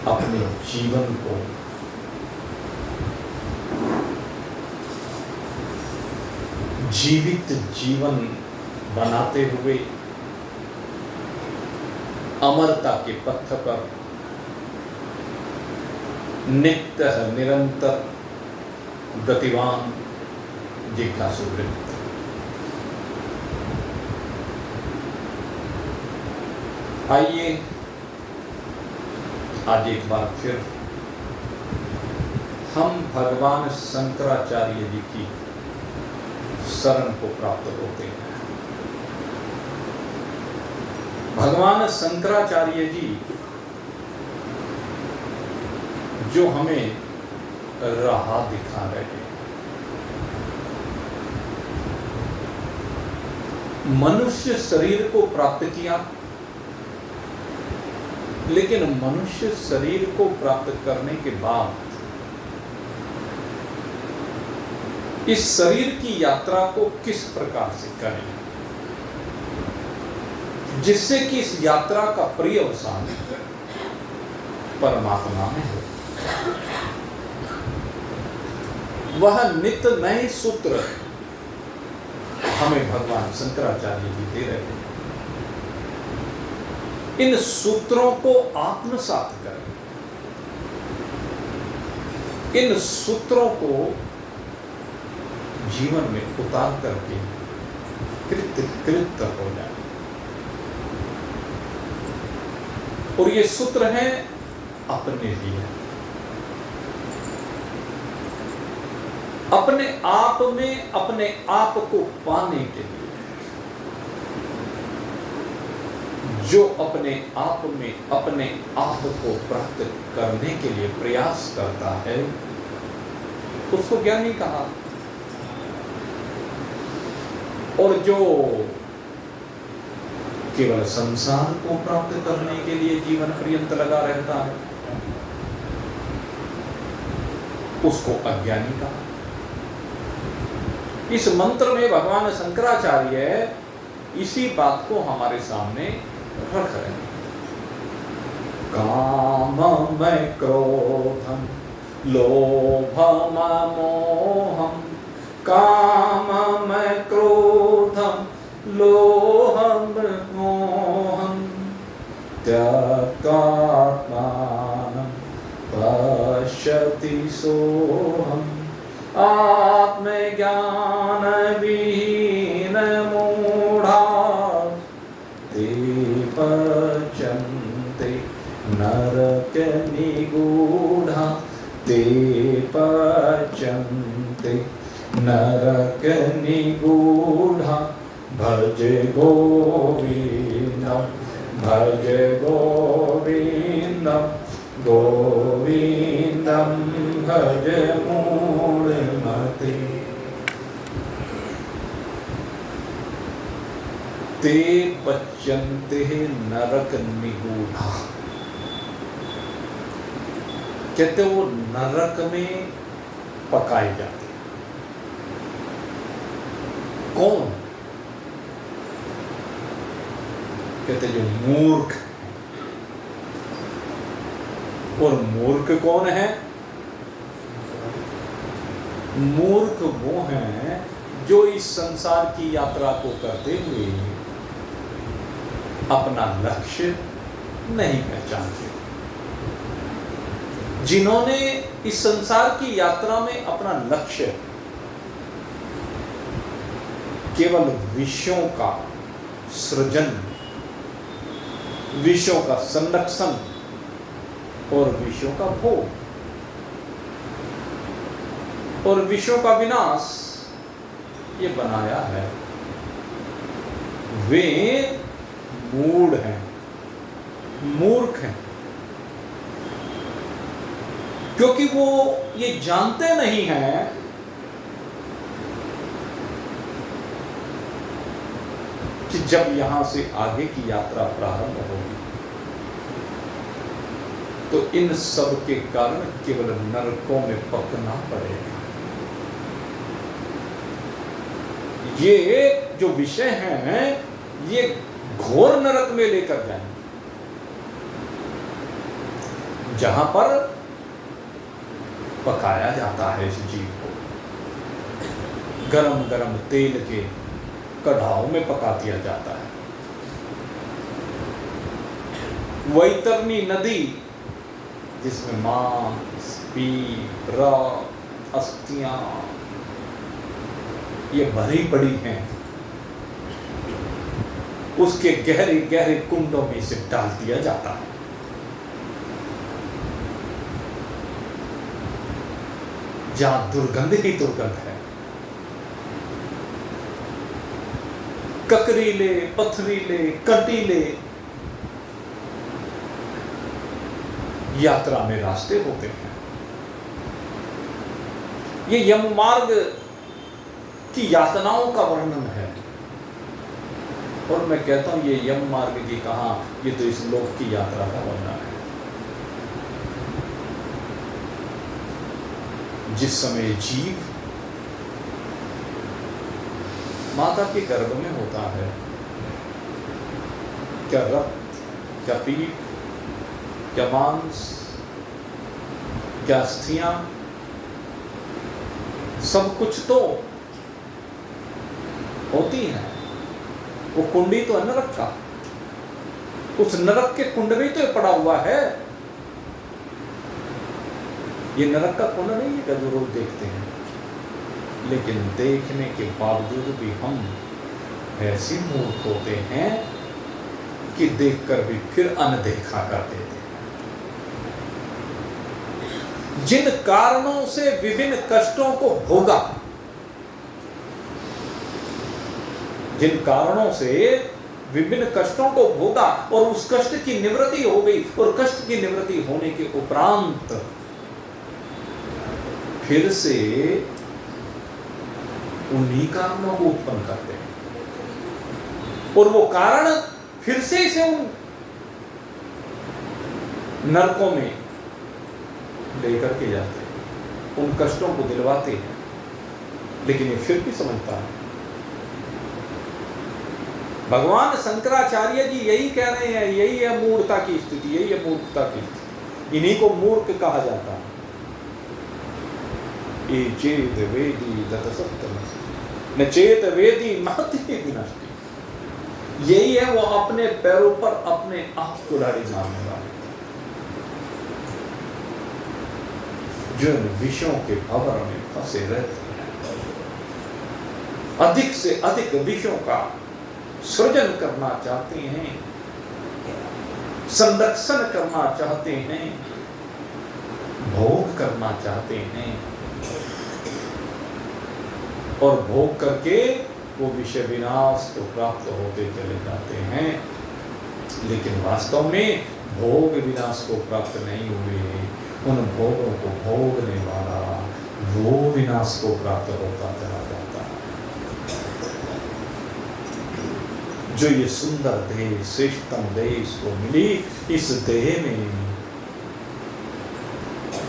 अपने जीवन को जीवित जीवन बनाते हुए अमरता के पथ पर नित्य निरंतर गतिवान जिज्ञासु वृत्त। आइए आज एक बार फिर हम भगवान शंकराचार्य जी की शरण को प्राप्त होते हैं। भगवान शंकराचार्य जी जो हमें राह दिखा रहे हैं। मनुष्य शरीर को प्राप्त किया, लेकिन मनुष्य शरीर को प्राप्त करने के बाद इस शरीर की यात्रा को किस प्रकार से करें जिससे कि इस यात्रा का पर्यवसान परमात्मा में हो। वह नित्य नए सूत्र हमें भगवान शंकराचार्य जी दे रहे हैं। इन सूत्रों को आत्मसात करें, इन सूत्रों को जीवन में उतार करके कृत हो जाए। और ये सूत्र हैं अपने लिए, अपने आप में अपने आप को पाने के लिए। जो अपने आप में अपने आप को प्राप्त करने के लिए प्रयास करता है उसको ज्ञानी कहा। और जो केवल संसार को प्राप्त करने के लिए जीवन पर्यंत लगा रहता है उसको अज्ञानी कहा। इस मंत्र में भगवान शंकराचार्य इसी बात को हमारे सामने रख रहे हैं। काममय क्रोधम लोभमय मोहम, काममय क्रोधम लोभमय मोहम, त्यक्त्वा पश्यति सोहम, आत्मज्ञान विहीन मूढ़ा ते पचन्ते नरक निगूढ़ा, ते पचन्ते नरक निगूढ़ा। भज गोविंदम भज गोविंदम गोविंदम भज मूढ़मते। ते पच्यन्ते नरक निगूढ़ा। कहते वो नरक में पकाए जाते। कौन? कहते जो मूर्ख। और मूर्ख कौन है? मूर्ख वो हैं जो इस संसार की यात्रा को करते हुए अपना लक्ष्य नहीं पहचानते। जिन्होंने इस संसार की यात्रा में अपना लक्ष्य केवल विषयों का सृजन, विषयों का संरक्षण और विषयों का भोग और विषयों का विनाश ये बनाया है, वे मूढ़ हैं, मूर्ख हैं। क्योंकि वो ये जानते नहीं हैं कि जब यहां से आगे की यात्रा प्रारंभ होगी तो इन सब के कारण केवल नरकों में पकना पड़ेगा। ये जो विषय हैं ये घोर नरक में लेकर जाएंगे। जहां पर पकाया जाता है इस जीव को, गरम गरम तेल के कढ़ाओं में पका दिया जाता है। वैतरणी नदी जिसमें मांस, पीप, रक्त, अस्थियां ये भरी पड़ी हैं, उसके गहरे गहरे कुंडों में इसे डाल दिया जाता है। जहां दुर्गंध ही दुर्गंध है, ककरीले, पथरीले, कंटीले यात्रा में रास्ते होते हैं। ये यम मार्ग की यातनाओं का वर्णन है। और मैं कहता हूं ये यम मार्ग की कहां, ये तो इस लोक की यात्रा का वर्णन है। जिस समय जीव माता के गर्भ में होता है, क्या रक्त, क्या पीप, क्या मांस, क्या अस्थियां, सब कुछ तो होती हैं। वो कुंडी तो है नरक का, उस नरक के कुंड में तो ये पड़ा हुआ है। ये नरक का कुंड नहीं है जो रोज देखते हैं, लेकिन देखने के बावजूद भी हम ऐसे मूर्ख होते हैं कि देखकर भी फिर अनदेखा कर देते हैं। जिन कारणों से विभिन्न कष्टों को भोगा, जिन कारणों से विभिन्न कष्टों को भोगा और उस कष्ट की निवृत्ति हो गई, और कष्ट की निवृत्ति होने के उपरांत फिर से उन्हीं कारणों को उत्पन्न करते हैं, और वो कारण फिर से इसे उन नरकों में लेकर के जाते हैं, उन कष्टों को दिलवाते हैं। लेकिन ये फिर भी समझता है। भगवान शंकराचार्य जी यही कह रहे हैं, यही है मूर्खता की स्थिति, यही है मूर्खता की स्थिति। इन्हीं को मूर्ख कहा जाता है। ये चेत वेदी दत्तसत्तम न चेत वेदी महति विनष्टि। यही है वो अपने पैरों पर अपने आप कुल्हाड़ी मारने वाले, जो इन विषयों के भंवर में फंसे रहते हैं। अधिक से अधिक विषयों का सृजन करना चाहते हैं, संरक्षण करना चाहते हैं, भोग करना चाहते हैं, और भोग करके वो विषय विनाश को प्राप्त होते चले जाते हैं। लेकिन वास्तव में भोग विनाश को प्राप्त नहीं हुए, उन भोगों को भोगने वाला वो विनाश को प्राप्त होता चला जाता है। जो ये सुंदर देह, श्रेष्ठतम देह इसको मिली, इस देह में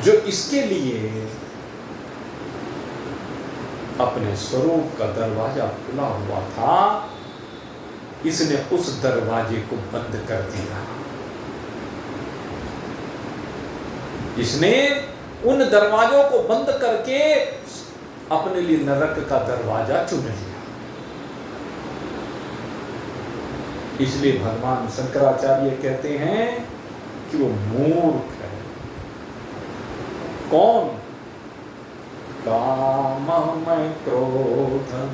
जो इसके लिए अपने स्वरूप का दरवाजा खुला हुआ था, इसने उस दरवाजे को बंद कर दिया। इसने उन दरवाजों को बंद करके अपने लिए नरक का दरवाजा चुन लिया। इसलिए भगवान शंकराचार्य कहते हैं कि वो मूर्ख है। कौन? कामम क्रोधम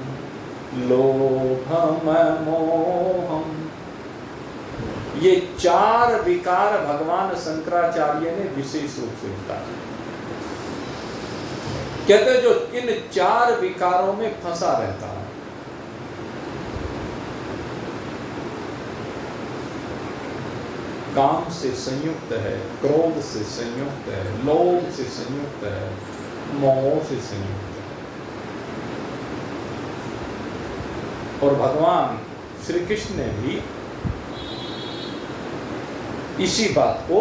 लोभम मोहम, ये चार विकार भगवान शंकराचार्य ने विशेष रूप से बताया। कहते हैं जो इन चार विकारों में फंसा रहता है, काम से संयुक्त है, क्रोध से संयुक्त है, लोभ से संयुक्त है, मोह से संयुक्त है। और भगवान श्री कृष्ण ने भी इसी बात को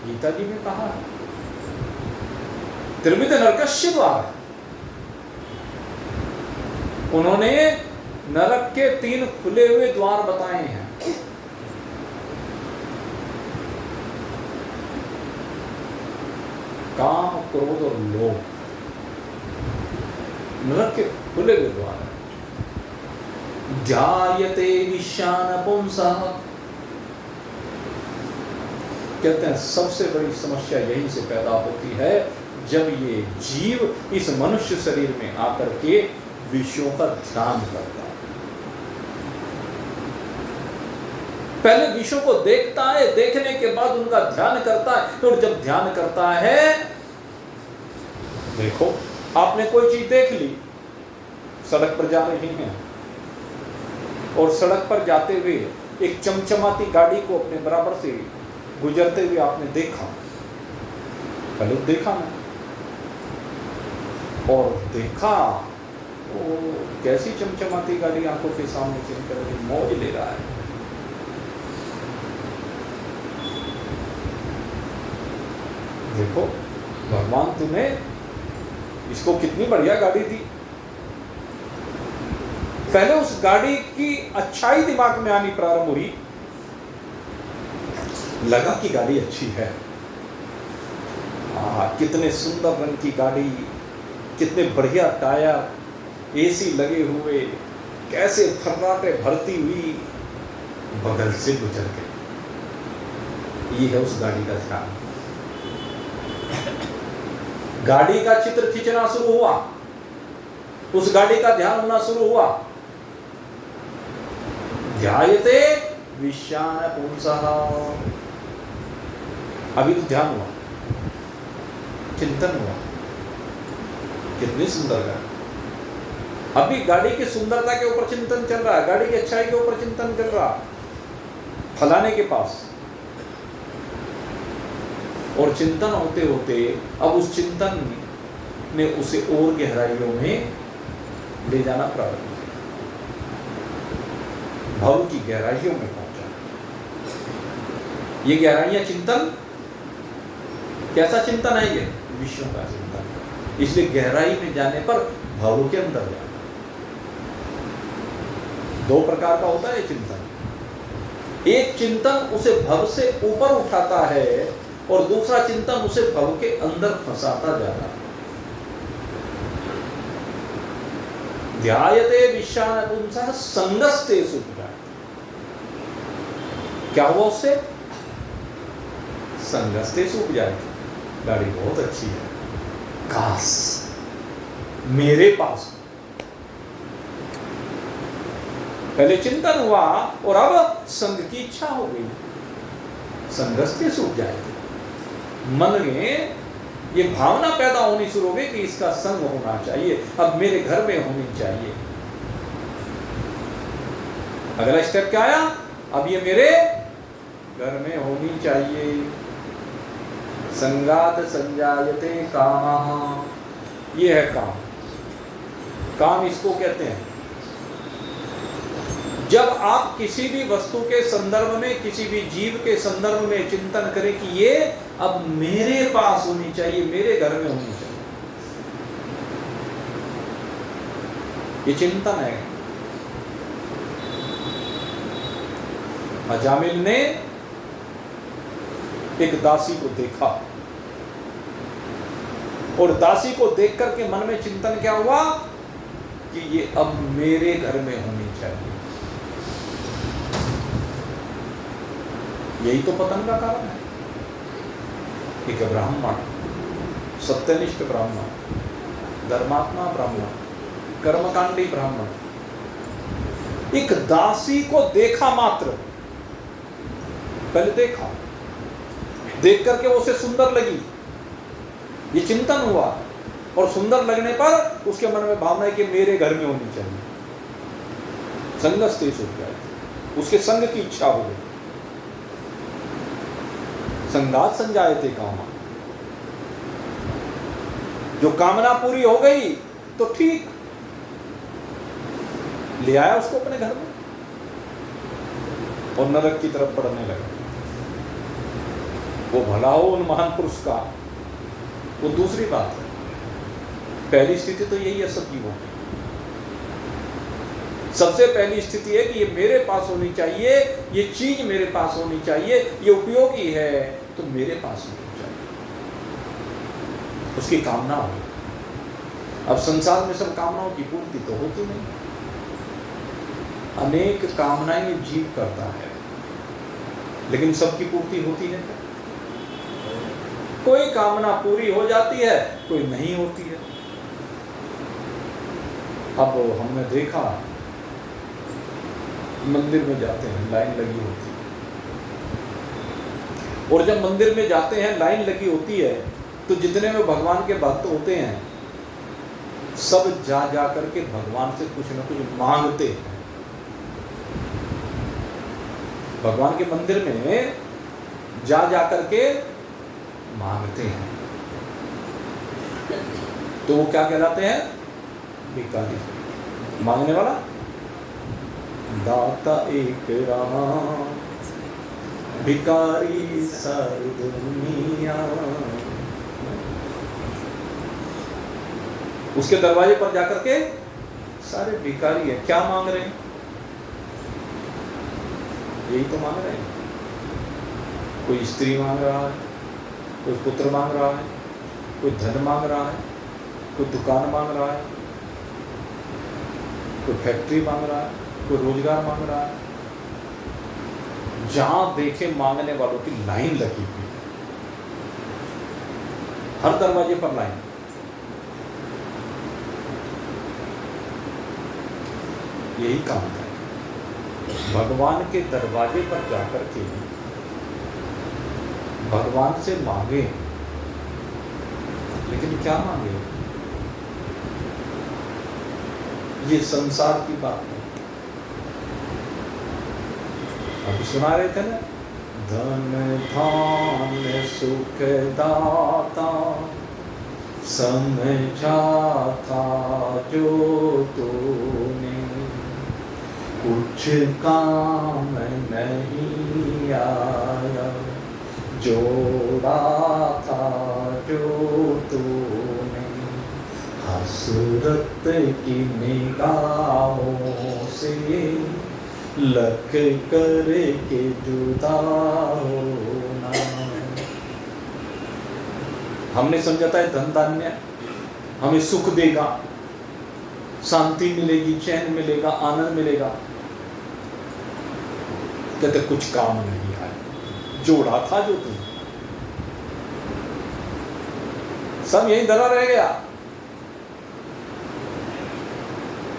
गीता जी में कहा है। त्रिविध नरकस्य द्वार, उन्होंने नरक के 3 खुले हुए द्वार बताए हैं। काम, क्रोध और लोभ नरक के खुले हुए द्वार है। ध्यायते विषान पुंसः, कहते हैं सबसे बड़ी समस्या यहीं से पैदा होती है जब ये जीव इस मनुष्य शरीर में आकर के विषयों का ध्यान करता है। पहले विषयों को देखता है, देखने के बाद उनका ध्यान करता है, और जब ध्यान करता है, देखो आपने कोई चीज देख ली, सड़क पर जा रही हैं और सड़क पर जाते हुए एक चमचमाती गाड़ी को अपने बराबर से गुजरते हुए आपने देखा, पहले देखा ना, और देखा वो कैसी चमचमाती गाड़ी आंखों के सामने चल कर मौज ले रहा है। देखो भगवान तुम्हें इसको कितनी बढ़िया गाड़ी दी। पहले उस गाड़ी की अच्छाई दिमाग में आनी प्रारंभ हुई, लगा कि गाड़ी अच्छी है, कितने सुंदर रंग की गाड़ी, कितने बढ़िया टायर, एसी लगे हुए, कैसे फर्राटे भरती हुई, बगल से गुजर गई। ये है उस गाड़ी का ध्यान। गाड़ी का चित्र खींचना शुरू हुआ, उस गाड़ी का ध्यान होना शुरू हुआ। ध्यायते विषान पुंसः, अभी तो ध्यान हुआ, चिंतन हुआ, कितनी सुंदर गाड़ी। अभी गाड़ी की सुंदरता के ऊपर चिंतन चल रहा है, गाड़ी की अच्छाई के ऊपर चिंतन चल रहा, फलाने के पास। और चिंतन होते होते अब उस चिंतन ने उसे और गहराइयों में ले जाना प्रारंभ किया, भाव की गहराइयों में पहुंचा। ये गहराइयां चिंतन, कैसा चिंतन है ये? विषयों का चिंतन। इसलिए गहराई में जाने पर भावों के अंदर जाना। दो प्रकार का होता है चिंतन। एक चिंतन उसे भव से ऊपर उठाता है और दूसरा चिंतन उसे भव के अंदर फंसाता जाता है। ध्यायते विषान पुंसः संगस्तेषु उपजायते। क्या हुआ उससे? संगस्तेषु उपजायते। गाड़ी बहुत अच्छी है, काश मेरे पास। पहले चिंतन हुआ और अब संग की इच्छा हो गई। संगस्तेषु उपजायते, मन में ये भावना पैदा होनी शुरू हो गई कि इसका संग होना चाहिए, अब मेरे घर में होनी चाहिए। अगला स्टेप क्या आया? अब ये मेरे घर में होनी चाहिए। संगात संजायते कामः, ये है काम। काम इसको कहते हैं जब आप किसी भी वस्तु के संदर्भ में, किसी भी जीव के संदर्भ में चिंतन करें कि ये अब मेरे पास होनी चाहिए, मेरे घर में होनी चाहिए, ये चिंतन है। अजामिल ने एक दासी को देखा और दासी को देख करके मन में चिंतन क्या हुआ कि ये अब मेरे घर में होनी चाहिए। यही तो पतन का कारण है। एक ब्राह्मण, सत्यनिष्ठ ब्राह्मण, धर्मात्मा ब्राह्मण, कर्मकांडी ब्राह्मण, एक दासी को देखा मात्र, पहले देखा, देख करके वो उसे सुंदर लगी, ये चिंतन हुआ और सुंदर लगने पर उसके मन में भावना है कि मेरे घर में होनी चाहिए। संगस्तेषु उपजायते, उसके संग की इच्छा हो गई। संगात संजायते कामः, जो कामना पूरी हो गई तो ठीक, ले आया उसको अपने घर में और नरक की तरफ पड़ने लगा। वो भला हो उन महान पुरुष का, वो दूसरी बात है। पहली स्थिति तो यही है सब जीवों की। सबसे पहली स्थिति है कि ये मेरे पास होनी चाहिए, ये चीज मेरे पास होनी चाहिए, ये उपयोगी है तो मेरे पास होनी चाहिए। उसकी कामना हो। अब संसार में सब कामनाओं की पूर्ति तो होती नहीं, अनेक कामनाएं जीव करता है, लेकिन सबकी पूर्ति होती है क्या? कोई कामना पूरी हो जाती है, कोई नहीं होती है। अब हमने देखा मंदिर में जाते हैं, लाइन लगी होती है, और जब मंदिर में जाते हैं लाइन लगी होती है तो जितने में भगवान के भक्त होते हैं सब जा जा करके भगवान से कुछ न कुछ मांगते हैं। भगवान के मंदिर में जा जा करके मांगते हैं, तो वो क्या कहलाते हैं? भिखारी, मांगने वाला। दाता एक राम, भिखारी सारी दुनिया। उसके दरवाजे पर जाकर के सारे भिखारी हैं, क्या मांग रहे हैं? यही तो मांग रहे हैं। कोई स्त्री मांग रहा है, कोई पुत्र मांग रहा है, कोई धन मांग रहा है, कोई दुकान मांग रहा है, कोई फैक्ट्री मांग रहा है, कोई रोजगार मांग रहा है। जहां देखे मांगने वालों की लाइन लगी हुई है, हर दरवाजे पर लाइन। यही काम है, भगवान के दरवाजे पर जाकर के भगवान से मांगे, लेकिन क्या मांगे? ये संसार की बात है। अभी सुना रहे थे ना, धन धान्य सुख दाता समझा था जो तूने, कुछ काम नहीं आया, जोड़ा था जो तूने, हसरत की निगाहों से लख करके जुदा होना। हमने समझा था धन धान्य हमें सुख देगा, शांति मिलेगी, चैन मिलेगा, आनंद मिलेगा। कहते कुछ काम नहीं है, जोड़ा था जो तुम, सब यहीं धरा रह गया।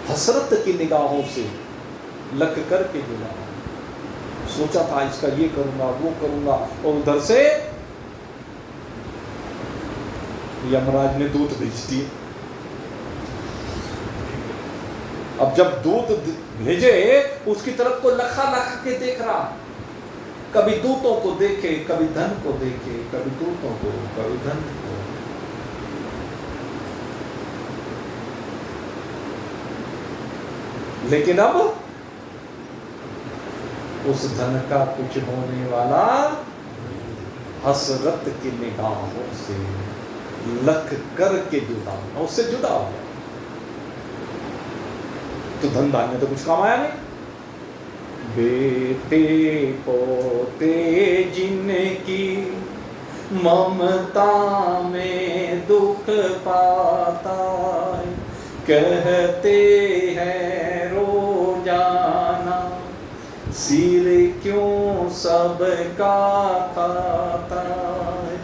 हसरत की निगाहों से लग करके जुड़ा, सोचा था इसका ये करूंगा वो करूंगा, और उधर से यमराज ने दूत भेज दिए। अब जब दूत भेजे उसकी तरफ को लखा लखा के देख रहा, कभी दूतों को देखे, कभी धन को देखे, कभी दूतों को, कभी धन को। लेकिन अब उस धन का कुछ होने वाला, हसरत की निगाहों से लख करके जुदा, उससे जुदा हो गया। तो धन धान्य तो कुछ काम आया नहीं। बेटे पोते जिनकी ममता में दुख पाता है, कहते हैं रोजाना सिर क्यों सबका खाता है,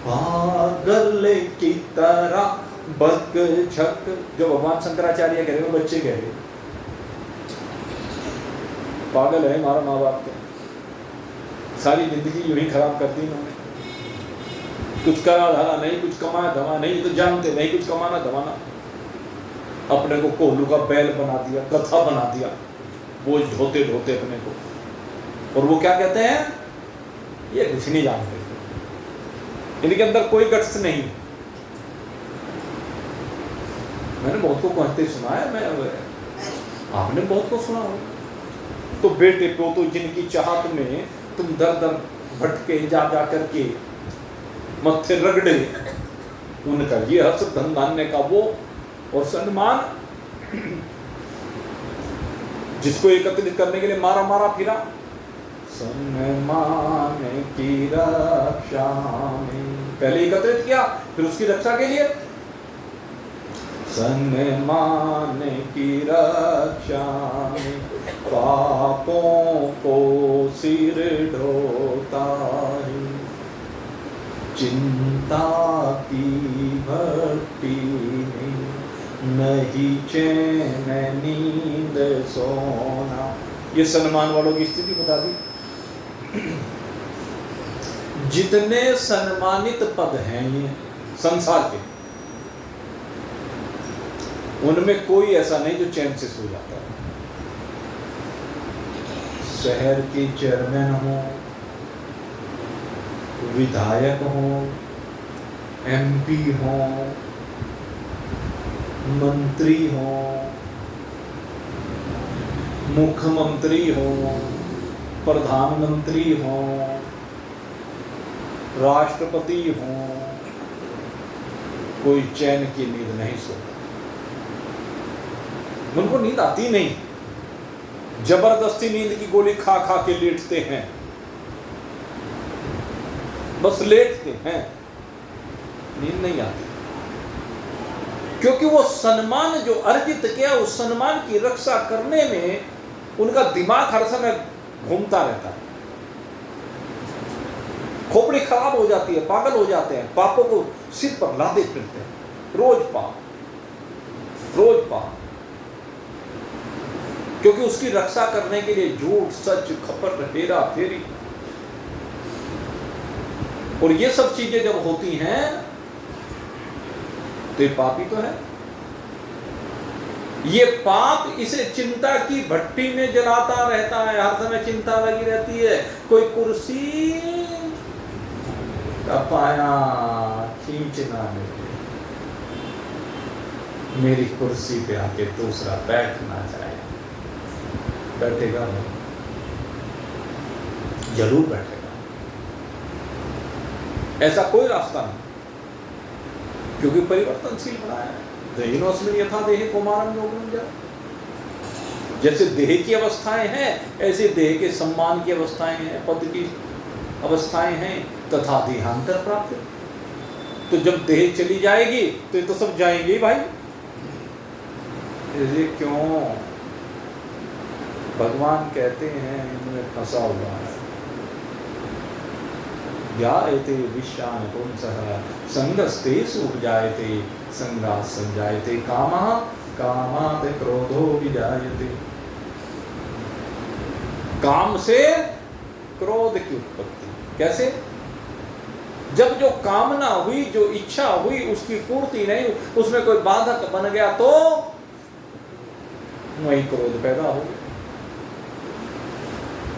पागल की तरह बक झक। जो भगवान शंकराचार्य कह रहे हो, बच्चे कह रहे, पागल है हमारा माँ बाप, तो सारी जिंदगी यूं ही खराब कर दी इन्होंने। कुछ करा धरा नहीं, कुछ कमाया धमा नहीं, तो जानते नहीं कुछ कमाना धमाना। अपने को कोहलू का बैल बना दिया, कथा बना दिया, बोझ ढोते ढोते अपने को। और वो क्या कहते हैं, ये कुछ नहीं जानते, इनके अंदर कोई गट्स नहीं। मैंने बहुत को कहते सुना है, मैं आपने बहुत को सुना हो। तो बेटे पोतो जिनकी चाहत में तुम दर दर भटके जा जा करके मत्थे रगड़े, उनका ये हर्ष धन धान्य का वो और सम्मान, जिसको एकत्रित करने के लिए मारा मारा फिरा, सम्मान की रक्षा में पहले एकत्रित किया, फिर उसकी रक्षा के लिए सम्मान की रक्षा में पापों को सिर ढोता है, चिंता की भट्टी में नहीं चैन नींद सोना। ये सम्मान वालों की स्थिति बता दी। जितने सम्मानित पद हैं ये संसार के, उनमें कोई ऐसा नहीं जो चैन से सो जाता है। शहर के चेयरमैन हो, विधायक हो, एमपी हो, मंत्री हो, मुख्यमंत्री हो, प्रधानमंत्री हो, राष्ट्रपति हो, कोई चैन की नींद नहीं सोता। उनको नींद आती नहीं, जबरदस्ती नींद की गोली खा खा के लेटते हैं, बस लेटते हैं, नींद नहीं आती। क्योंकि वो सम्मान जो अर्जित किया, उस सम्मान की रक्षा करने में उनका दिमाग हर समय घूमता रहता है। खोपड़ी खराब हो जाती है, पागल हो जाते हैं, पापों को सिर पर लादे फिरते हैं, रोज पाप, रोज पाप। क्योंकि उसकी रक्षा करने के लिए झूठ, सच, खपर, हेरा फेरी और ये सब चीजें जब होती हैं तो ये पाप ही तो है। ये पाप इसे चिंता की भट्टी में जलाता रहता है, हर समय चिंता लगी रहती है। कोई कुर्सी का पाया खींचना मिले, मेरी कुर्सी पे आके दूसरा बैठना चाहे, बैठेगा नहीं, जरूर बैठेगा। ऐसा कोई रास्ता नहीं, क्योंकि परिवर्तनशील बनाया है। देहिनोऽस्मिन् यथा देहे कौमारं यौवनं जरा। जैसे देह की अवस्थाएं हैं, ऐसे देह के सम्मान की अवस्थाएं हैं, पद की अवस्थाएं हैं, तथा देहांतर प्राप्त। तो जब देह चली जाएगी तो ये तो सब जाएंगे भाई। ये क्यों? भगवान कहते हैं इनमें फंसा हुआ है। ज्ञायते विश्वान पुंसः संगस्ते सुजायते संगात् संजायते कामः कामात् क्रोधो विजायते। काम से क्रोध की उत्पत्ति कैसे? जब जो कामना हुई, जो इच्छा हुई, उसकी पूर्ति नहीं, उसमें कोई बाधक बन गया तो वही क्रोध पैदा हो गया।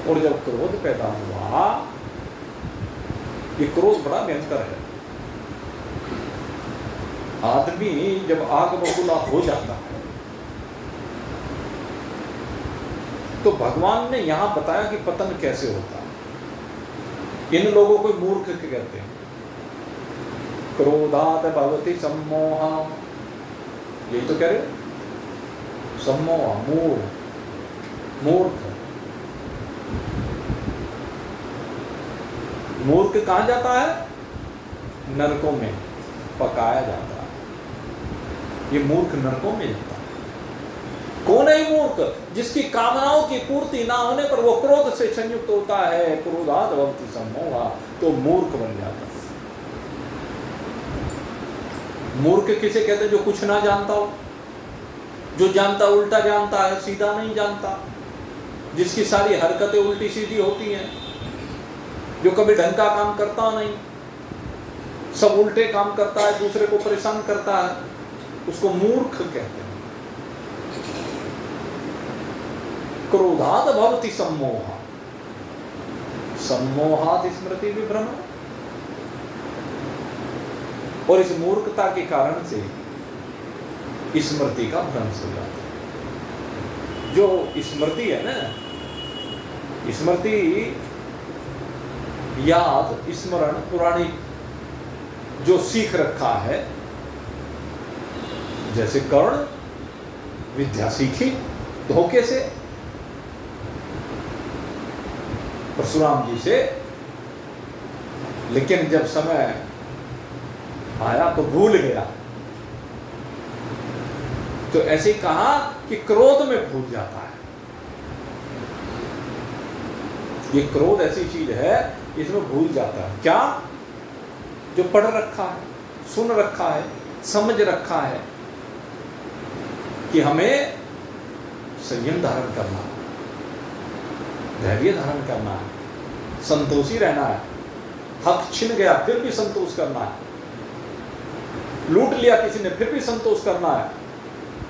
और जब क्रोध पैदा हुआ, ये क्रोध बड़ा भयंकर है। आदमी जब आग बबूला हो जाता है तो भगवान ने यहां बताया कि पतन कैसे होता है। इन लोगों को मूर्ख कहते हैं। क्रोधात् भवति सम्मोहः, यही तो कह रहे, सम्मोह, मूर्ख। मूर्ख कहां जाता है? नरकों में पकाया जाता है। ये मूर्ख नरकों में जाता है। कौन है मूर्ख? जिसकी कामनाओं की पूर्ति ना होने पर वो क्रोध से संयुक्त होता है। क्रोधात् भवति सम्मोहः, तो मूर्ख बन जाता है। मूर्ख किसे कहते हैं? जो कुछ ना जानता हो, जो जानता उल्टा जानता है, सीधा नहीं जानता, जिसकी सारी हरकतें उल्टी सीधी होती हैं, जो कभी ढंग का काम करता नहीं, सब उल्टे काम करता है, दूसरे को परेशान करता है, उसको मूर्ख कहते हैं। क्रोधात् भवति सम्मोहः, सम्मोहात् स्मृति विभ्रमः। और इस मूर्खता के कारण से स्मृति का भ्रंश हो जाता है। जो स्मृति है ना, स्मृति याद, स्मरण, पुरानी जो सीख रखा है, जैसे कर्ण विद्या सीखी धोखे से, परशुराम जी से, लेकिन जब समय आया तो भूल गया। तो ऐसे ही कहा कि क्रोध में भूल जाता है। ये क्रोध ऐसी चीज है, इसमें भूल जाता है। क्या? जो पढ़ रखा है, सुन रखा है, समझ रखा है कि हमें संयम धारण करना है, धैर्य धारण करना है, संतोषी रहना है, हक छिन गया फिर भी संतोष करना है, लूट लिया किसी ने फिर भी संतोष करना है,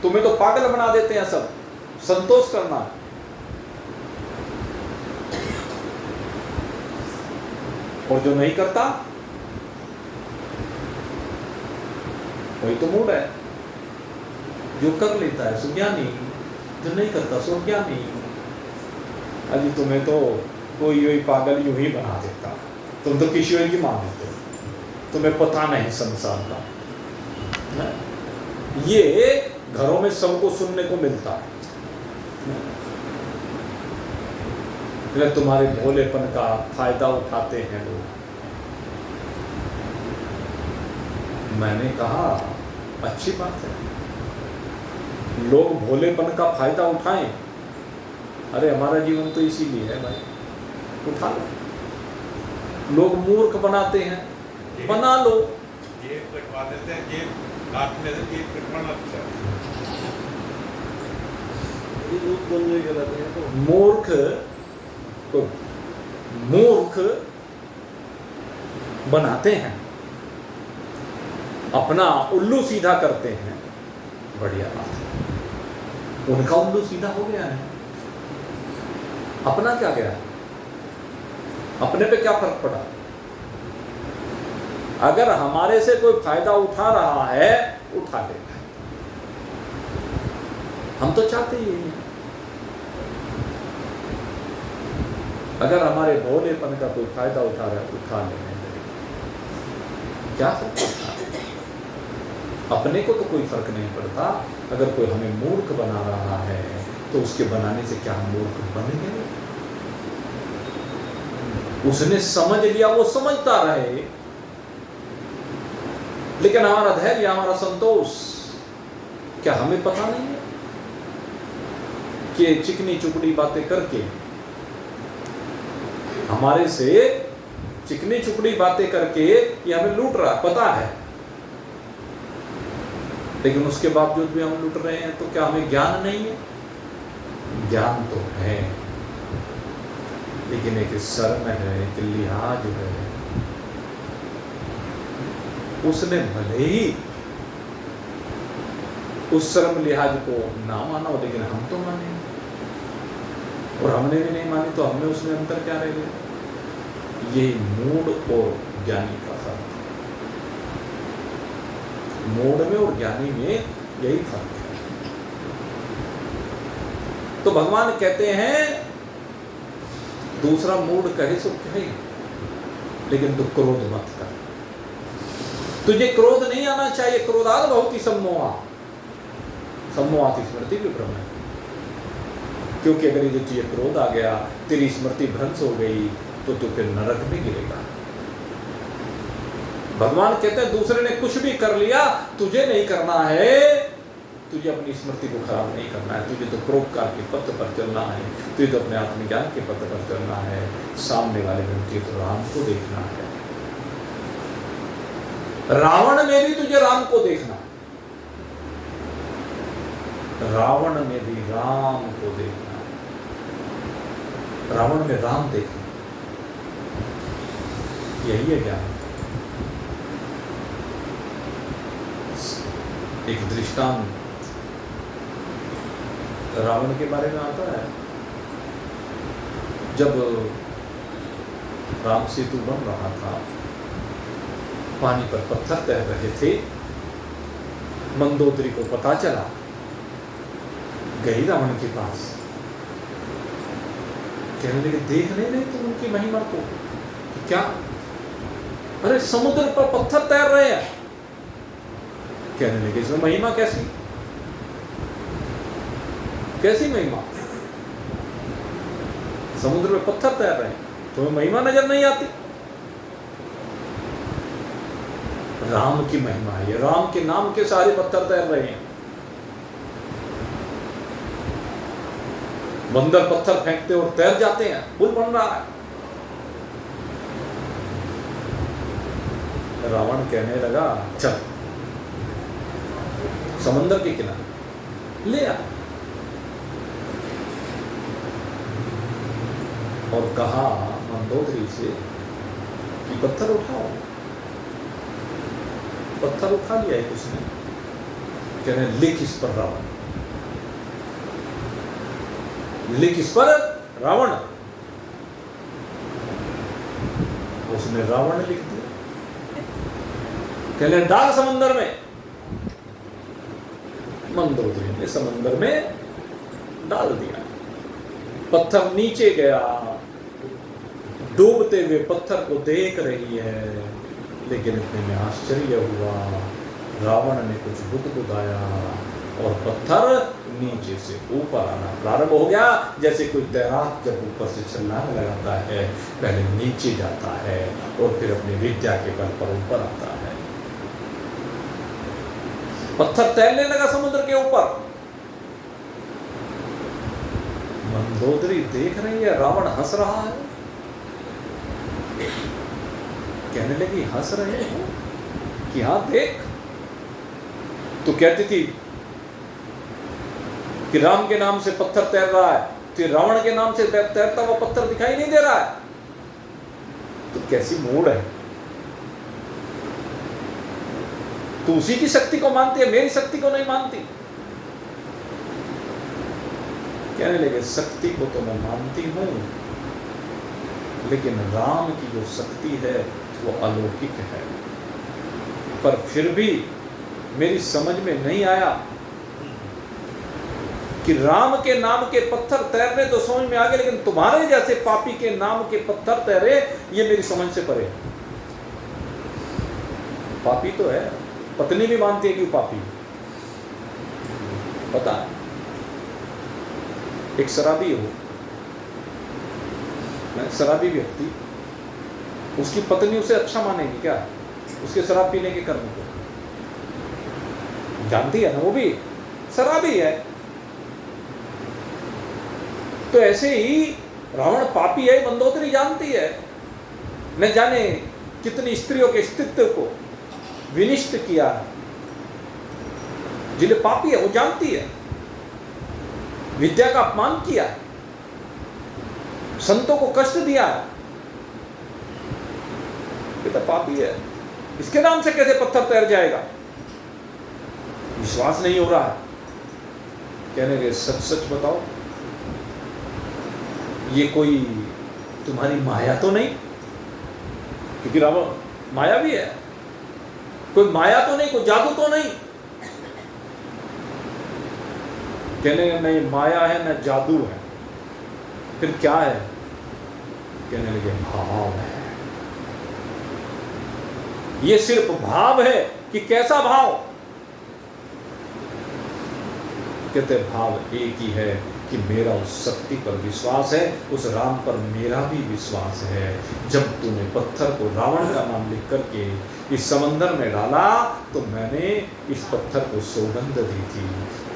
तुम्हें तो पागल बना देते हैं सब, संतोष करना है। और जो नहीं करता वही तो मूड है। जो कर लेता है सो ज्ञानी, जो नहीं करता सो ज्ञानी। अजी तुम्हें तो कोई वही पागल यूं ही बना देता, तुम तो किसी की मान देते हो, तुम्हें पता नहीं संसार का। ये घरों में सबको सुनने को मिलता है। तुम्हारे भोलेपन का फायदा उठाते हैं लोग। मैंने कहा अच्छी बात है, लोग भोलेपन का फायदा उठाएं। अरे हमारा जीवन तो इसीलिए है भाई, उठा लो। लोग मूर्ख बनाते हैं, बना लो। जेब कटवा देते हैं, जेब काटने से जेब कटवाना अच्छा है। मूर्ख को मूर्ख बनाते हैं, अपना उल्लू सीधा करते हैं, बढ़िया बात है। उनका उल्लू सीधा हो गया है, अपना क्या गया? अपने पे क्या फर्क पड़ा? अगर हमारे से कोई फायदा उठा रहा है, उठा लेगा। हम तो चाहते ही नहीं। अगर हमारे भोलेपन का कोई फायदा उठा रहा है, उठा लेने दें। क्या फर्क पड़ता है? अपने को तो कोई फर्क नहीं पड़ता। अगर कोई हमें मूर्ख बना रहा है तो उसके बनाने से क्या हम मूर्ख बन गए? उसने समझ लिया, वो समझता रहे, लेकिन हमारा धैर्य, हमारा संतोष, क्या हमें पता नहीं है कि चिकनी चुपड़ी बातें करके, हमारे से चिकनी चुपड़ी बातें करके ये हमें लूट रहा, पता है, लेकिन उसके बावजूद भी हम लूट रहे हैं। तो क्या हमें ज्ञान नहीं है? ज्ञान तो है, लेकिन एक शर्म है, एक लिहाज है। उसने भले ही उस शर्म लिहाज को ना माना हो, लेकिन हम तो माने, और हमने भी नहीं मानी, तो हमने उसमें अंतर क्या रह गया? यही मूड और ज्ञानी का फर्क है। मूड में और ज्ञानी में यही फर्क है। तो भगवान कहते हैं दूसरा मूड कहे सो कहे, लेकिन तू क्रोध मत कर। तुझे क्रोध नहीं आना चाहिए। क्रोधाद बहुत ही सम्मोहा, सम्मोहाति स्मृति भी भ्रम है। क्योंकि अगर ये तुझे क्रोध आ गया, तेरी स्मृति भ्रंश हो गई, तो तू फिर नरक में गिरेगा। भगवान कहते हैं दूसरे ने कुछ भी कर लिया, तुझे नहीं करना है। तुझे अपनी स्मृति को खराब नहीं करना है। तुझे तो परोपकार के पथ पर चलना है, तुझे तो अपने आत्मज्ञान के पथ पर चलना है। सामने वाले व्यक्ति तो राम को देखना है। रावण में भी तुझे राम को देखना है, रावण में भी राम को देखना है, रावण में राम देखना, यही है ज्ञान। एक दृष्टांत रावण के बारे में आता है। जब राम सेतु बन रहा था, पानी पर पत्थर तैर रहे थे, मंदोदरी को पता चला, गई रावण के पास, कहने लगे देखने नहीं तुम उनकी महिमा को। क्या? अरे समुद्र पर पत्थर तैर रहे हैं। कहने लगे इसमें महिमा कैसी? कैसी महिमा? समुद्र में पत्थर तैर रहे हैं, तुम्हें महिमा नजर नहीं आती? राम की महिमा है। राम के नाम के सारे पत्थर तैर रहे हैं। बंदर पत्थर फेंकते और तैर जाते हैं, पुल बन रहा है। रावण कहने लगा चल समंदर के किनारे ले आ, और कहा मंदोदरी से कि पत्थर उठाओ। पत्थर उठा लिया है उसने, कहने लिख इस पर रावण, लिख इस पर रावण। उसने रावण लिख दिया, कहने डाल समंदर में। मंदोदरी ने समंदर में डाल दिया। पत्थर नीचे गया, डूबते हुए पत्थर को देख रही है, लेकिन इतने में आश्चर्य हुआ, रावण ने कुछ बुदबुदाया और पत्थर नीचे से ऊपर आना प्रारंभ हो गया। जैसे कोई तैराक जब ऊपर से छलांग लगाता है, पहले नीचे जाता है और फिर अपनी विद्या के बल पर ऊपर आता है। पत्थर तैरने लगा समुद्र के ऊपर। मंदोदरी देख रही है, रावण हंस रहा है। कहने लगी हंस रहे हो कि हाँ देख, तो कहती थी कि राम के नाम से पत्थर तैर रहा है, तो रावण के नाम से तैरता हुआ पत्थर दिखाई नहीं दे रहा है। तो कैसी मूड है, तू उसी की शक्ति को मानती है, मेरी शक्ति को नहीं मानती। कहने लगे शक्ति को तो मैं मानती हूं, लेकिन राम की जो शक्ति है वो अलौकिक है। पर फिर भी मेरी समझ में नहीं आया कि राम के नाम के पत्थर तैरने तो समझ में आ गए, लेकिन तुम्हारे जैसे पापी के नाम के पत्थर तैरे, ये मेरी समझ से परे। पापी तो है, पत्नी भी मानती है कि पापी, पता है। एक शराबी हो, शराबी व्यक्ति, उसकी पत्नी उसे अच्छा मानेगी क्या उसके शराब पीने के कर्म को? जानती है ना, वो भी शराबी है। तो ऐसे ही रावण पापी है, मंदोदरी जानती है। न जाने कितनी स्त्रियों के अस्तित्व को विनिष्ट किया है, जिन्हें पापी है वो जानती है। विद्या का अपमान किया है, संतों को कष्ट दिया है, ये तो पापी है। इसके नाम से कैसे पत्थर तैर जाएगा? विश्वास नहीं हो रहा है। कहने के सच सच बताओ, ये कोई तुम्हारी माया तो नहीं? क्योंकि रावण माया भी है, कोई माया तो नहीं, कोई जादू तो नहीं? कहने नहीं, माया है न जादू है, फिर क्या है? कहने लगे भाव है। ये सिर्फ भाव है कि कैसा भाव? कहते भाव एक ही है कि मेरा उस शक्ति पर विश्वास है, उस राम पर मेरा भी विश्वास है। जब तूने पत्थर को रावण का नाम लिख करके इस समंदर में डाला, तो मैंने इस पत्थर को सौगंध दी थी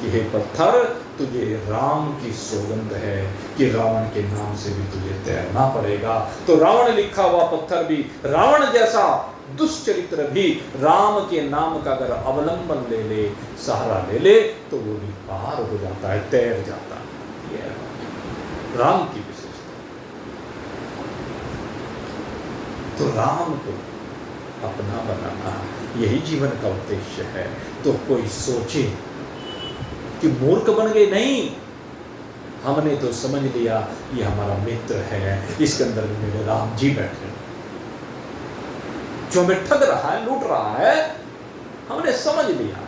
कि हे पत्थर, तुझे राम की सौगंध है कि रावण के नाम से भी तुझे तैरना पड़ेगा। तो रावण लिखा हुआ पत्थर भी, रावण जैसा दुष्चरित्र भी राम के नाम का अगर अवलंबन ले ले, सहारा ले ले, तो वो भी पार हो जाता है, तैर जाता है। ये राम की विशेषता। तो राम को अपना बनाना, यही जीवन का उद्देश्य है। तो कोई सोचे कि मूर्ख बन गए, नहीं, हमने तो समझ लिया ये हमारा मित्र है, इसके अंदर मेरे राम जी बैठे, जो हमें ठग रहा है, लूट रहा है, हमने समझ लिया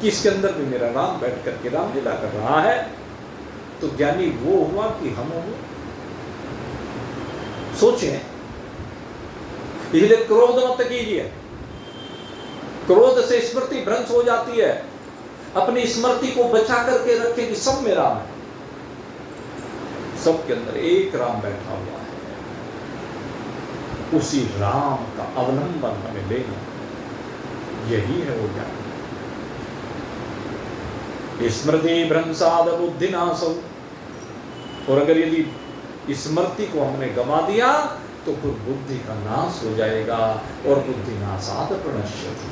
कि इसके अंदर भी मेरा राम बैठ करके राम लीला कर रहा है। तो ज्ञानी वो हुआ कि हम हुए। सोचें, इसलिए क्रोध मत कीजिए। क्रोध से स्मृति भ्रंश हो जाती है। अपनी स्मृति को बचा करके रखें कि सब में राम है, सबके अंदर एक राम बैठा हुआ है। उसी राम का अवलंबन हमें लेना, यही है वो ज्ञान। स्मृति भ्रंसाद बुद्धि नासो, और अगर यदि स्मृति को हमने गवा दिया तो फिर बुद्धि का नाश हो जाएगा, और बुद्धि नाशाद प्रणश्यति,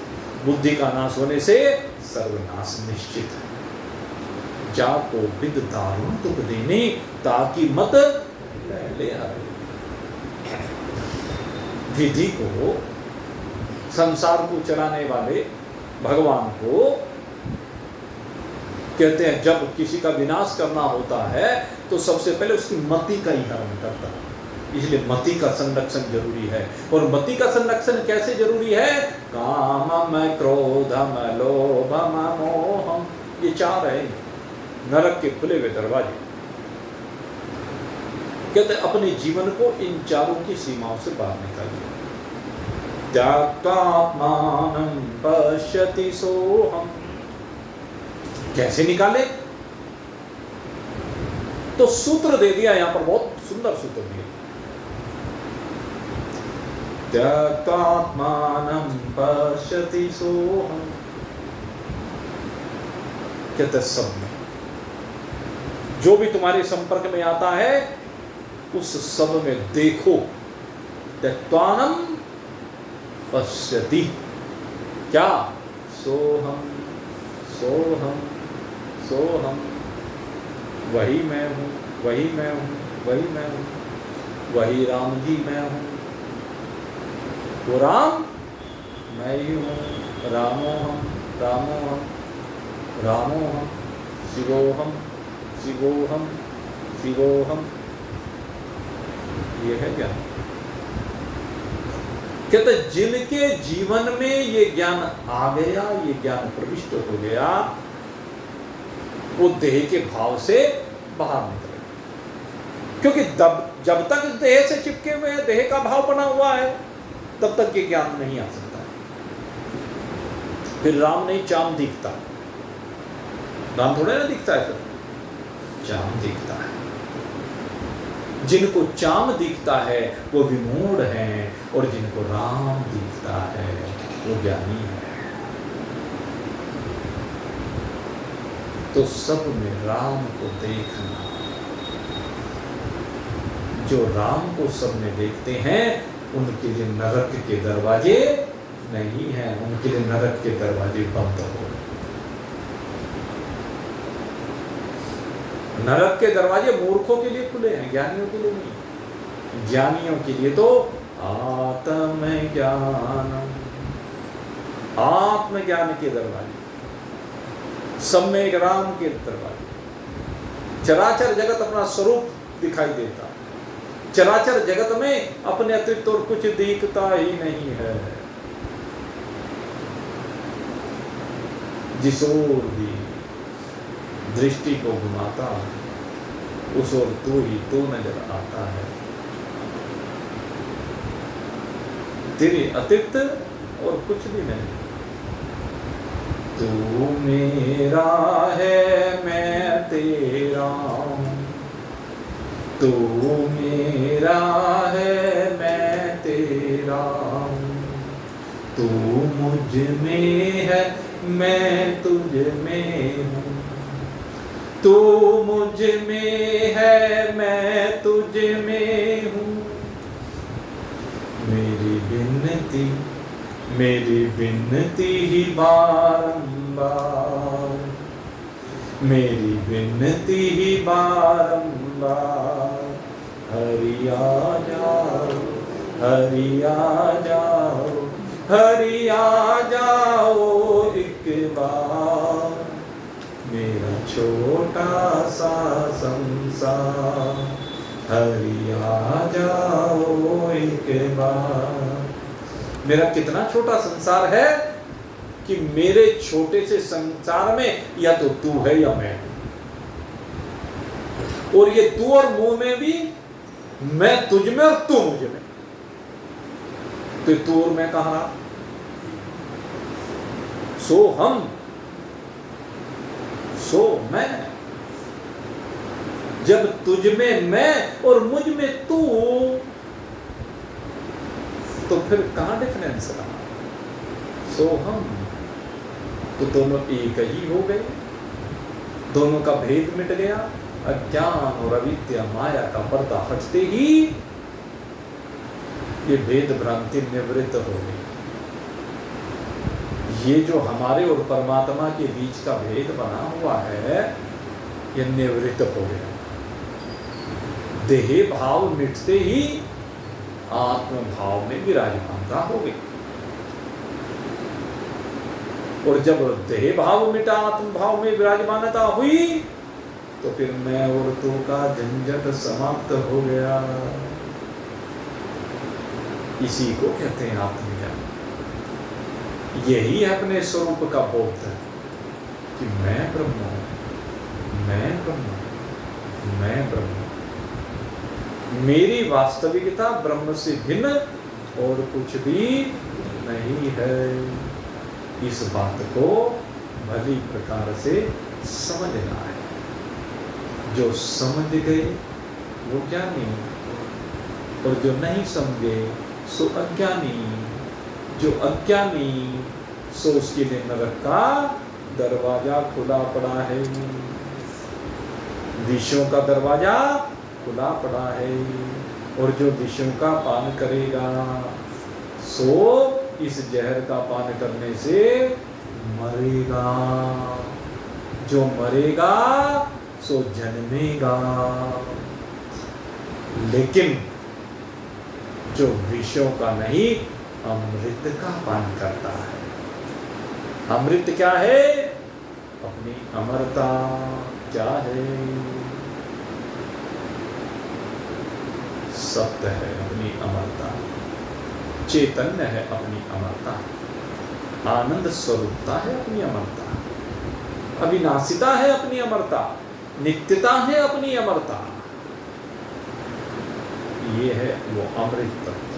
बुद्धि का नाश होने से सर्वनाश निश्चित है। जाको विद दारुण तुक देने ताकि मत ले आए। विधि को, संसार को चलाने वाले भगवान को कहते हैं, जब किसी का विनाश करना होता है तो सबसे पहले उसकी मति का ही हरण करता है। इसलिए मति का संरक्षण जरूरी है। और मति का संरक्षण कैसे जरूरी है? कामम क्रोधम लोभम मोहम, ये चार है नरक के खुले हुए दरवाजे। कहते अपने जीवन को इन चारों की सीमाओं से बाहर निकालिए। त्याक्त्वात्मानं पश्यति सोहम, कैसे निकाले? तो सूत्र दे दिया यहां पर, बहुत सुंदर सूत्र दिया। त्याक्त्वात्मानं पश्यति सोहम, कहते सब में जो भी तुम्हारे संपर्क में आता है उस सब में देखो। त्यक्त्वानं पश्यति, क्या? सोहम सोहम सोहम, वही मैं हूँ, वही मैं हूँ, वही मैं हूँ, वही राम जी मैं हूँ, वो राम मैं ही हूँ, रामोहम रामोहम रामोहम, शिवोहम शिवोहम शिवोहम, ये है ज्ञान। कहते जिनके जीवन में ये ज्ञान आ गया, ये ज्ञान प्रविष्ट हो गया, वो देह के भाव से बाहर निकले। क्योंकि जब तक देह से चिपके हुए हैं, देह का भाव बना हुआ है, तब तक ये ज्ञान नहीं आ सकता। फिर राम नहीं, चांद दिखता। राम थोड़ा ना दिखता है, फिर चांद दिखता है। जिनको चांद दिखता है वो विमूढ़ हैं, और जिनको राम दिखता है वो ज्ञानी है। तो सब में राम को देखना। जो राम को सब में देखते हैं उनके लिए नरक के दरवाजे नहीं हैं, उनके लिए नरक के दरवाजे बंद हो। नरक के दरवाजे मूर्खों के लिए खुले हैं, ज्ञानियों के लिए नहीं। ज्ञानियों के लिए तो आत्मज्ञान, आत्मज्ञान के दरवाजे, सब में एक राम के दरवाजे। चराचर जगत अपना स्वरूप दिखाई देता, चराचर जगत में अपने अतिरिक्त और कुछ दिखता ही नहीं है। जिस ओर भी दृष्टि को घुमाता उस ओर तो ही तो नजर आता है, तेरे अतिरिक्त और कुछ भी नहीं। तू मेरा है मैं तेरा हूं, तू मेरा है मैं तेरा हूं, तू मुझ में है मैं तुझ में हूँ, तू मुझ में है मैं तुझ में हूँ। मेरी बिनती ही बारंबार, मेरी बिनती ही बारंबार। हरि आ जाओ, हरि आ जाओ, हरि आ जाओ एक बार। मेरा छोटा सा संसार, हरि आ जाओ एक बार। मेरा कितना छोटा संसार है कि मेरे छोटे से संसार में या तो तू है या मैं, और ये तू और मुंह में भी मैं तुझ में और तू मुझ में। तो तू और मैं कहाँ? सो हम, सो मैं। जब तुझ में मैं और मुझ में तू, तो फिर कहां डिफरेंस रहा? सो हम तो दोनों एक ही हो गए, दोनों का भेद मिट गया। अज्ञान और अविद्या माया का पर्दा हटते ही ये भेद भ्रांति निवृत्त हो गई। ये जो हमारे और परमात्मा के बीच का भेद बना हुआ है ये निवृत्त हो गया। देह भाव मिटते ही आत्म भाव में विराजमानता हो गई। और जब देह भाव मिटा, आत्म भाव में विराजमानता हुई, तो फिर मैं और तू का झंझट समाप्त हो गया। इसी को कहते हैं आत्मज्ञान। यही अपने स्वरूप का बोध है कि मैं ब्रह्म हूं, मैं ब्रह्म हूं, मैं ब्रह्म हूं। मेरी वास्तविकता ब्रह्म से भिन्न और कुछ भी नहीं है। इस बात को भली प्रकार से समझना है। जो समझ गए वो ज्ञानी, और जो नहीं समझे सो अज्ञानी। जो अज्ञानी सो उसके लिए नरक का दरवाजा खुला पड़ा है, विषयों का दरवाजा खुला पड़ा है। और जो विषयों का पान करेगा सो इस जहर का पान करने से मरेगा। जो मरेगा सो जन्मेगा। लेकिन जो विषयों का नहीं, अमृत का पान करता है। अमृत क्या है? अपनी अमरता। क्या है? सत्य है अपनी अमरता, चैतन्य है अपनी अमरता, आनंद स्वरूपता है अपनी अमरता, अविनाशिता है अपनी अमरता, नित्यता है अपनी अमरता। ये है वो अमृत तत्व।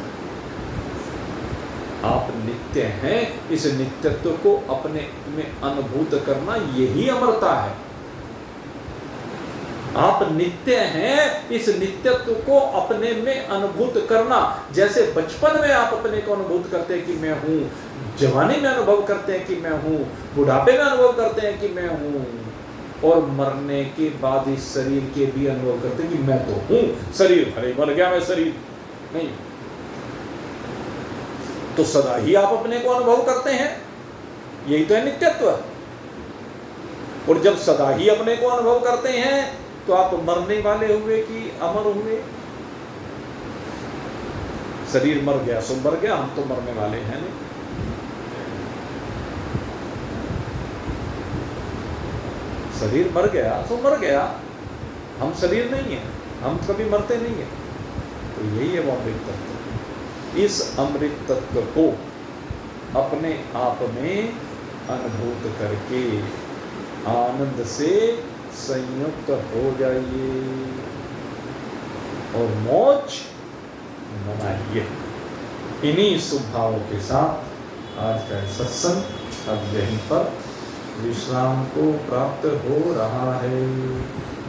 आप नित्य हैं, इस नित्यत्व को अपने में अनुभूत करना यही अमरता है। आप नित्य हैं, इस नित्यत्व को अपने में अनुभूत करना। जैसे बचपन में आप अपने को अनुभूत करते हैं कि मैं हूं, जवानी में अनुभव करते हैं कि मैं हूं, बुढ़ापे में अनुभव करते हैं कि मैं हूं, और मरने के बाद इस शरीर के भी अनुभव करते हैं कि मैं तो हूं। शरीर अरे मर गया, मैं शरीर नहीं। तो सदा ही आप अपने को अनुभव करते हैं, यही तो है नित्यत्व। और जब सदा ही अपने को अनुभव करते हैं तो आप मरने वाले हुए कि अमर हुए? शरीर मर गया सो मर गया, हम तो मरने वाले हैं नहीं। शरीर मर गया सो मर गया, हम शरीर नहीं है, हम कभी मरते नहीं है। तो यही है वो अमृत तत्व। इस अमृत तत्व को अपने आप में अनुभूत करके आनंद से संयुक्त हो जाइए और मौज मनाइए। इन्हीं शुभ भावों के साथ आज का सत्संग अब यहीं पर विश्राम को प्राप्त हो रहा है।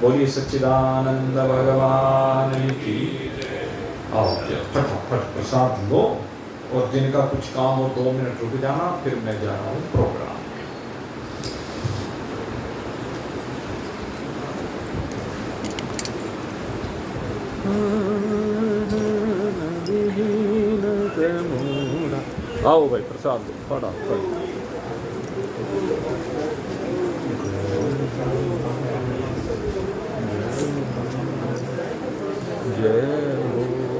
बोलिए सच्चिदानंद भगवान की। आओ फटाफट प्रसाद लो, और जिनका कुछ काम हो 2 मिनट रुक जाना, फिर मैं जा रहा हूँ प्रोग्राम। आओ भाई प्रसाद दो फटाफट।